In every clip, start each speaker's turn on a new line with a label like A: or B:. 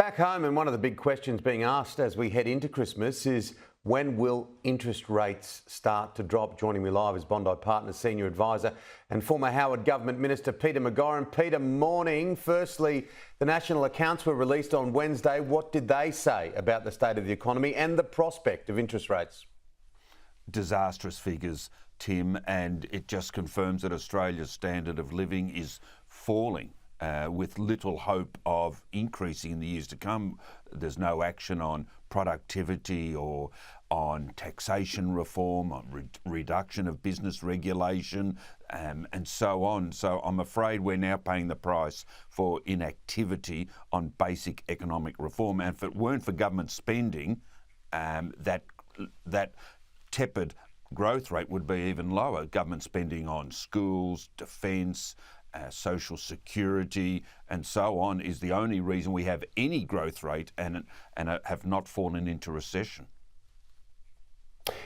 A: Back home, and one of the big questions being asked as we head into Christmas is, when will interest rates start to drop? Joining me live is Bondi Partners Senior Advisor and former Howard Government Minister Peter McGauran. Peter, morning. Firstly, the national accounts were released on Wednesday. What did they say about the state of the economy and the prospect of interest rates?
B: Disastrous figures, Tim, and it just confirms that Australia's standard of living is falling. With little hope of increasing in the years to come. There's no action on productivity or on taxation reform, on reduction of business regulation, and so on. So I'm afraid we're now paying the price for inactivity on basic economic reform. And if it weren't for government spending, that tepid growth rate would be even lower. Government spending on schools, defence, social security and so on is the only reason we have any growth rate and have not fallen into recession.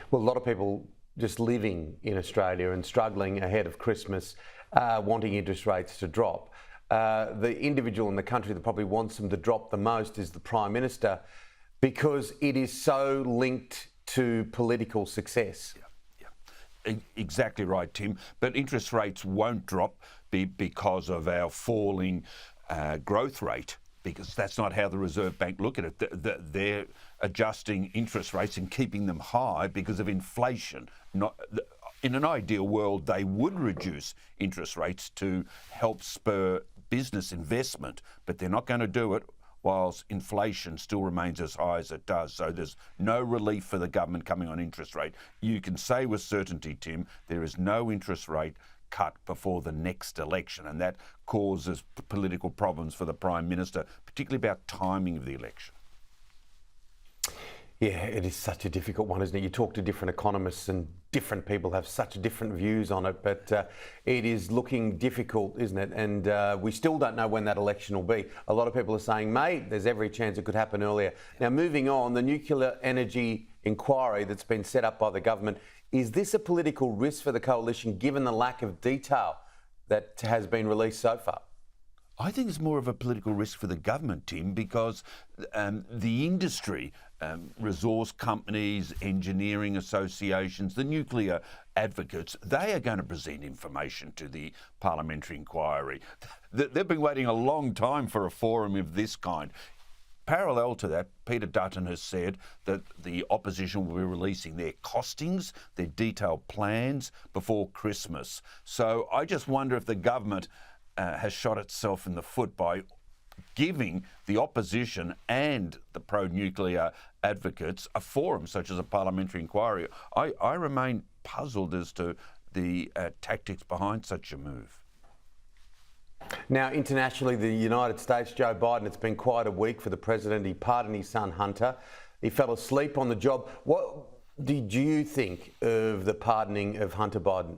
A: Well, a lot of people just living in Australia and struggling ahead of Christmas, wanting interest rates to drop. The individual in the country that probably wants them to drop the most is the Prime Minister, because it is so linked to political success.
B: Exactly right, Tim. But interest rates won't drop because of our falling growth rate, because that's not how the Reserve Bank look at it. They're adjusting interest rates and keeping them high because of inflation. In an ideal world, they would reduce interest rates to help spur business investment, but they're not going to do it whilst inflation still remains as high as it does. So there's no relief for the government coming on interest rate. You can say with certainty, Tim, there is no interest rate cut before the next election, and that causes political problems for the Prime Minister, particularly about timing of the election.
A: Yeah, it is such a difficult one, isn't it? You talk to different economists and different people have such different views on it, but it is looking difficult, isn't it? And we still don't know when that election will be. A lot of people are saying, mate, there's every chance it could happen earlier. Now, moving on, the nuclear energy inquiry that's been set up by the government, is this a political risk for the coalition given the lack of detail that has been released so far?
B: I think it's more of a political risk for the government, Tim, because the industry, resource companies, engineering associations, the nuclear advocates, they are going to present information to the parliamentary inquiry. They've been waiting a long time for a forum of this kind. Parallel to that, Peter Dutton has said that the opposition will be releasing their costings, their detailed plans before Christmas. So I just wonder if the government has shot itself in the foot by giving the opposition and the pro-nuclear advocates a forum such as a parliamentary inquiry. I remain puzzled as to the tactics behind such a move.
A: Now, internationally, the United States, Joe Biden, it's been quite a week for the president. He pardoned his son, Hunter. He fell asleep on the job. What did you think of the pardoning of Hunter Biden?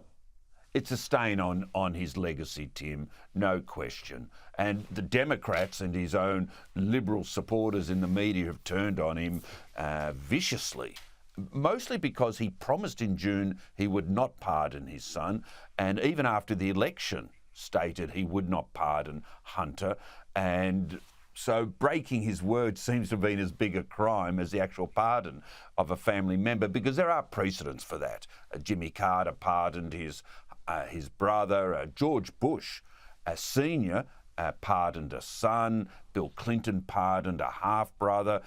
B: It's a stain on his legacy, Tim, no question. And the Democrats and his own liberal supporters in the media have turned on him viciously, mostly because he promised in June he would not pardon his son, and even after the election stated he would not pardon Hunter. And so breaking his word seems to have been as big a crime as the actual pardon of a family member, because there are precedents for that. Jimmy Carter pardoned his brother. George Bush, a senior, pardoned a son. Bill Clinton pardoned a half-brother.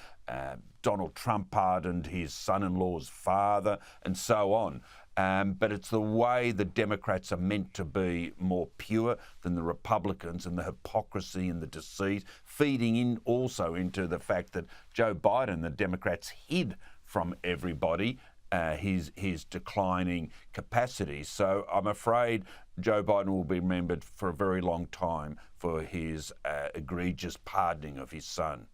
B: Donald Trump pardoned his son-in-law's father, and so on. But it's the way the Democrats are meant to be more pure than the Republicans, and the hypocrisy and the deceit, feeding in also into the fact that Joe Biden, the Democrats, hid from everybody his declining capacity. So I'm afraid Joe Biden will be remembered for a very long time for his egregious pardoning of his son.